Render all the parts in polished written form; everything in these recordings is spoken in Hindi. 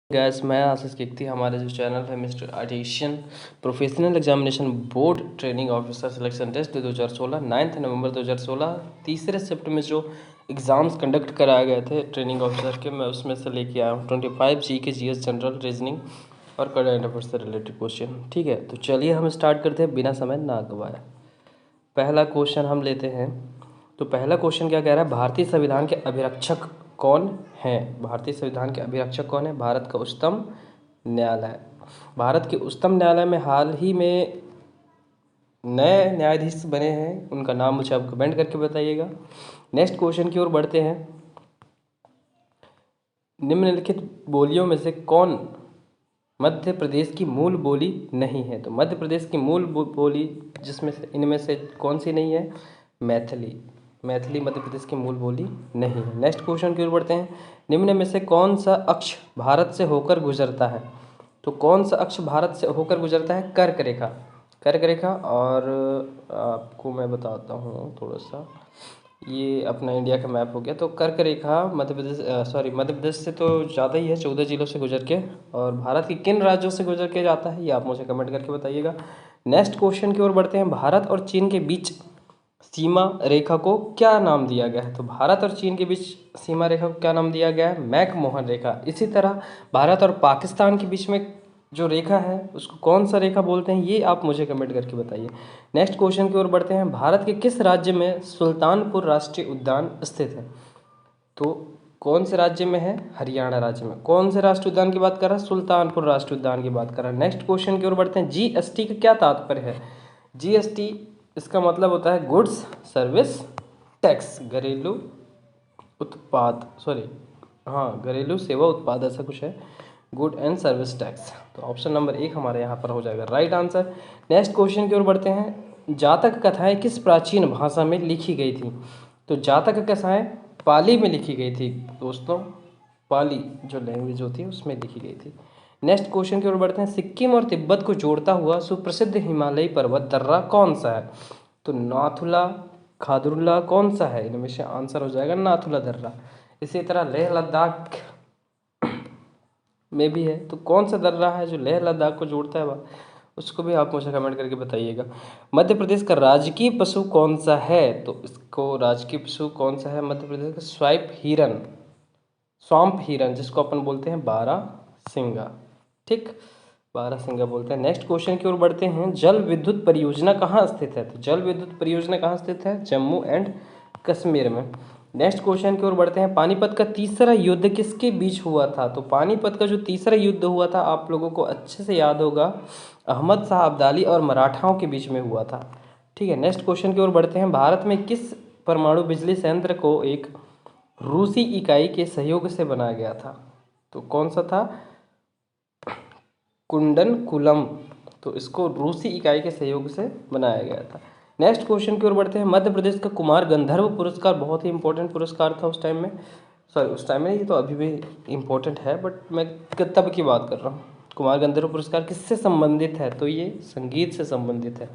गैस मैं आशीष कीर्ति, हमारे जो चैनल है mister artisan professional examination board training officer selection test 2016 9 नवंबर 2016 तीसरे शिफ्ट में जो एग्ज़ाम्स कंडक्ट कराए गए थे ट्रेनिंग ऑफिसर के, मैं उसमें से लेके आया हूँ 25 जी के जीएस जनरल रीजनिंग और करंट अफेयर्स से रिलेटेड क्वेश्चन। ठीक है, तो चलिए हम स्टार्ट करते हैं बिना समय ना गवाए। पहला क्वेश्चन हम लेते हैं। तो पहला क्वेश्चन क्या कह रहा है, भारतीय संविधान के अभिरक्षक कौन है? भारतीय संविधान के अभिरक्षक कौन है? भारत का उच्चतम न्यायालय। भारत के उच्चतम न्यायालय में हाल ही में नए न्यायाधीश बने हैं, उनका नाम मुझे आप कमेंट करके बताइएगा। नेक्स्ट क्वेश्चन की ओर बढ़ते हैं। निम्नलिखित बोलियों में से कौन मध्य प्रदेश की मूल बोली नहीं है? तो मध्य प्रदेश की मूल बोली जिसमें से इनमें से कौन सी नहीं है? मैथिली। मैथिली मध्य प्रदेश की मूल बोली नहीं है। नेक्स्ट क्वेश्चन की ओर बढ़ते हैं। निम्न में से कौन सा अक्ष भारत से होकर गुजरता है? तो कौन सा अक्ष भारत से होकर गुजरता है? कर्क रेखा। कर्क रेखा। और आपको मैं बताता हूँ थोड़ा सा, ये अपना इंडिया का मैप हो गया। तो कर्क रेखा मध्य प्रदेश से तो ज़्यादा ही है, 14 जिलों से गुजर के। और भारत के किन राज्यों से गुजर के जाता है, ये आप मुझे कमेंट करके बताइएगा। नेक्स्ट क्वेश्चन की ओर बढ़ते हैं। भारत और चीन के बीच सीमा रेखा को क्या नाम दिया गया है? तो भारत और चीन के बीच सीमा रेखा को क्या नाम दिया गया है? मैकमोहन रेखा। इसी तरह भारत और पाकिस्तान के बीच में जो रेखा है उसको कौन सा रेखा बोलते हैं, ये आप मुझे कमेंट करके बताइए। नेक्स्ट क्वेश्चन की ओर बढ़ते हैं। भारत के किस राज्य में सुल्तानपुर राष्ट्रीय उद्यान स्थित है? तो कौन से राज्य में है? हरियाणा राज्य में। कौन से राष्ट्रीय उद्यान की बात कर रहा है? सुल्तानपुर राष्ट्रीय उद्यान की बात कर रहा है। नेक्स्ट क्वेश्चन की ओर बढ़ते हैं। जीएसटी का क्या तात्पर्य है? जीएसटी इसका मतलब होता है गुड्स सर्विस टैक्स, घरेलू उत्पाद, घरेलू सेवा उत्पाद, ऐसा कुछ है, गुड एंड सर्विस टैक्स। तो ऑप्शन नंबर 1 हमारे यहाँ पर हो जाएगा राइट आंसर। नेक्स्ट क्वेश्चन की ओर बढ़ते हैं। जातक कथाएं किस प्राचीन भाषा में लिखी गई थी? तो जातक कथाएं पाली में लिखी गई थी दोस्तों, पाली जो लैंग्वेज होती है उसमें लिखी गई थी। नेक्स्ट क्वेश्चन की ओर बढ़ते हैं। सिक्किम और तिब्बत को जोड़ता हुआ सुप्रसिद्ध हिमालयी पर्वत दर्रा कौन सा है? तो नाथुला, खादरुल्ला, कौन सा है? इनमें से आंसर हो जाएगा नाथुला दर्रा। इसी तरह लेह लद्दाख में भी है, तो कौन सा दर्रा है जो लेह लद्दाख को जोड़ता है वह, उसको भी आप मुझे कमेंट करके बताइएगा। मध्य प्रदेश का राजकीय पशु कौन सा है? तो इसको राजकीय पशु कौन सा है मध्य प्रदेश का? स्वाम्प हिरन, जिसको अपन बोलते हैं बारहसिंगा। ठीक, बारहसिंगा बोलते हैं। नेक्स्ट क्वेश्चन की ओर बढ़ते हैं। जल विद्युत परियोजना कहाँ स्थित है? तो जल विद्युत परियोजना कहाँ स्थित है? जम्मू एंड कश्मीर में। नेक्स्ट क्वेश्चन की ओर बढ़ते हैं। पानीपत का तीसरा युद्ध किसके बीच हुआ था? तो पानीपत का जो तीसरा युद्ध हुआ था आप लोगों को अच्छे से याद होगा, अहमद शाह अब्दाली और मराठाओं के बीच में हुआ था। ठीक है, नेक्स्ट क्वेश्चन की ओर बढ़ते हैं। भारत में किस परमाणु बिजली संयंत्र को एक रूसी इकाई के सहयोग से बनाया गया था? तो कौन सा था? कुंडनकुलम। तो इसको रूसी इकाई के सहयोग से बनाया गया था। नेक्स्ट क्वेश्चन की ओर बढ़ते हैं। मध्य प्रदेश का कुमार गंधर्व पुरस्कार बहुत ही इंपॉर्टेंट पुरस्कार था उस टाइम में, उस टाइम में, ये तो अभी भी इम्पोर्टेंट है बट मैं तब की बात कर रहा हूँ। कुमार गंधर्व पुरस्कार किससे संबंधित है? तो ये संगीत से संबंधित है,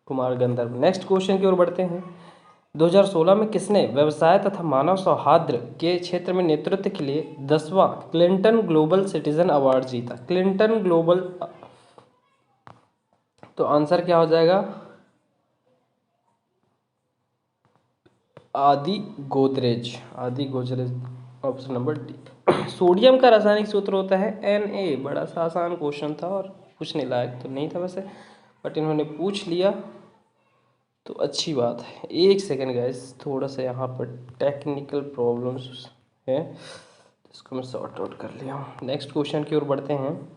कुमार गंधर्व। नेक्स्ट क्वेश्चन की ओर बढ़ते हैं। 2016 में किसने व्यवसाय तथा मानव सौहार्द के क्षेत्र में नेतृत्व के लिए 10वां क्लिंटन ग्लोबल सिटीजन अवार्ड जीता? क्लिंटन ग्लोबल, तो आंसर क्या हो जाएगा? आदि Godrej, option number D. Sodium का रासायनिक सूत्र होता है Na। बड़ा सा आसान क्वेश्चन था और पूछने लायक तो नहीं था वैसे, बट इन्होंने पूछ लिया तो अच्छी बात है। एक सेकेंड गाइस, थोड़ा सा यहाँ पर टेक्निकल प्रॉब्लम्स है, इसको मैं सॉर्ट आउट कर लिया हूँ। नेक्स्ट क्वेश्चन की ओर बढ़ते हैं।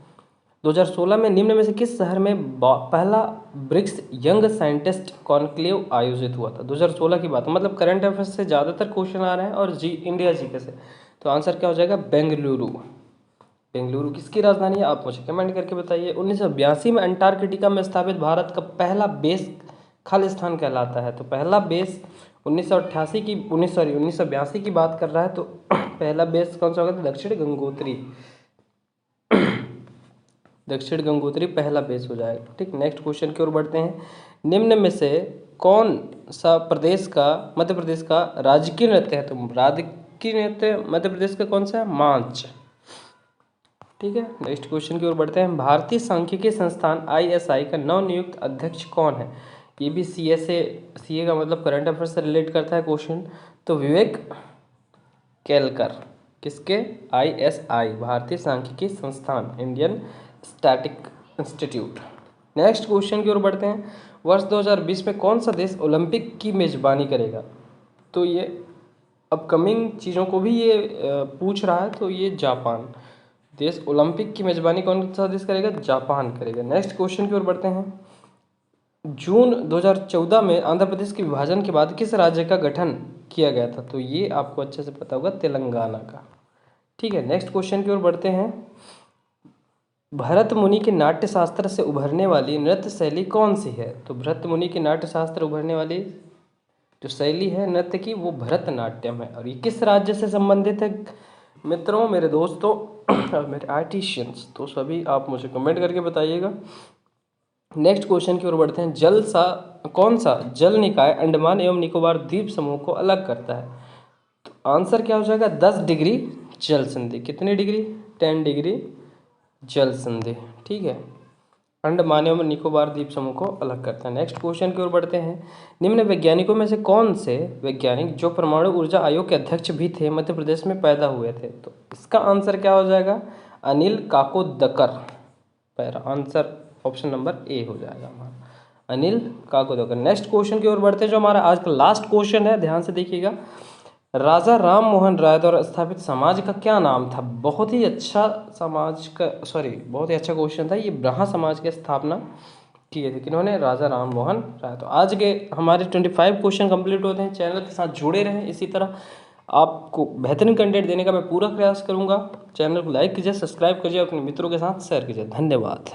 2016 में निम्न में से किस शहर में पहला ब्रिक्स यंग साइंटिस्ट कॉन्क्लेव आयोजित हुआ था? 2016 की बात, मतलब करंट अफेयर्स से ज़्यादातर क्वेश्चन आ रहे हैं और इंडिया जीके से। तो आंसर क्या हो जाएगा? बेंगलुरु। बेंगलुरु किसकी राजधानी है आप मुझे कमेंट करके बताइए। 1982 में अंटार्कटिका में स्थापित भारत का पहला बेस खालिस्तान कहलाता है। तो पहला बेस 1982 की बात कर रहा है, तो पहला बेस कौन सा होगा? दक्षिण गंगोत्री। दक्षिण गंगोत्री पहला बेस हो जाएगा। ठीक, नेक्स्ट क्वेश्चन की ओर बढ़ते हैं। निम्न में से कौन सा मध्य प्रदेश का राजकीय नृत्य है? तो राजकीय नृत्य मध्य प्रदेश का कौन सा है? मांच। ठीक है, नेक्स्ट क्वेश्चन की ओर बढ़ते हैं। भारतीय सांख्यिकी संस्थान ISI का नवनियुक्त अध्यक्ष कौन है? ये भी CA का मतलब करंट अफेयर से रिलेट करता है क्वेश्चन। तो विवेक केलकर, किसके? ISI, भारतीय सांख्यिकी संस्थान, Indian static institute. Next question की ओर बढ़ते हैं। वर्ष 2020 में कौन सा देश ओलंपिक की मेजबानी करेगा? तो ये अपकमिंग चीज़ों को भी ये पूछ रहा है। तो ये जापान देश, ओलंपिक की मेजबानी कौन सा देश करेगा? जापान करेगा। नेक्स्ट क्वेश्चन की ओर बढ़ते हैं। जून 2014 में आंध्र प्रदेश के विभाजन के बाद किस राज्य का गठन किया गया था? तो ये आपको अच्छे से पता होगा, तेलंगाना का। ठीक है, नेक्स्ट क्वेश्चन की ओर बढ़ते हैं। भरत मुनि के नाट्य शास्त्र से उभरने वाली नृत्य शैली कौन सी है? तो भरत मुनि के नाट्य शास्त्र उभरने वाली जो शैली है नृत्य की, वो भरतनाट्यम है। और ये किस राज्य से संबंधित है? मित्रों, मेरे दोस्तों और मेरे आर्टिशियंस, तो सभी आप मुझे कमेंट करके बताइएगा। नेक्स्ट क्वेश्चन की ओर बढ़ते हैं। कौन सा जल निकाय अंडमान एवं निकोबार द्वीप समूह को अलग करता है? तो आंसर क्या हो जाएगा? 10 डिग्री जल संधि। कितनी डिग्री? 10 डिग्री जल संधि। ठीक है, अंडमान एवं निकोबार द्वीप समूह को अलग करता है। नेक्स्ट क्वेश्चन की ओर बढ़ते हैं। निम्न वैज्ञानिकों में से कौन से वैज्ञानिक जो परमाणु ऊर्जा आयोग के अध्यक्ष भी थे मध्य प्रदेश में पैदा हुए थे? तो इसका आंसर क्या हो जाएगा? अनिल काकोदकर। पहला आंसर ऑप्शन नंबर ए हो जाएगा हमारा, अनिल काकोदकर। नेक्स्ट क्वेश्चन की ओर बढ़ते हैं, जो हमारा आज का लास्ट क्वेश्चन है, ध्यान से देखिएगा। राजा राम मोहन राय द्वारा स्थापित समाज का क्या नाम था? बहुत ही अच्छा बहुत ही अच्छा क्वेश्चन था। ये ब्रह्मा समाज की स्थापना किए थे किन्होंने? राजा राम मोहन राय। तो आज के हमारे 25 क्वेश्चन कंप्लीट होते हैं। चैनल के साथ जुड़े रहें, इसी तरह आपको बेहतरीन कंटेंट देने का मैं पूरा प्रयास करूंगा। चैनल को लाइक कीजिए, सब्सक्राइब कीजिए, अपने मित्रों के साथ शेयर कीजिए। धन्यवाद।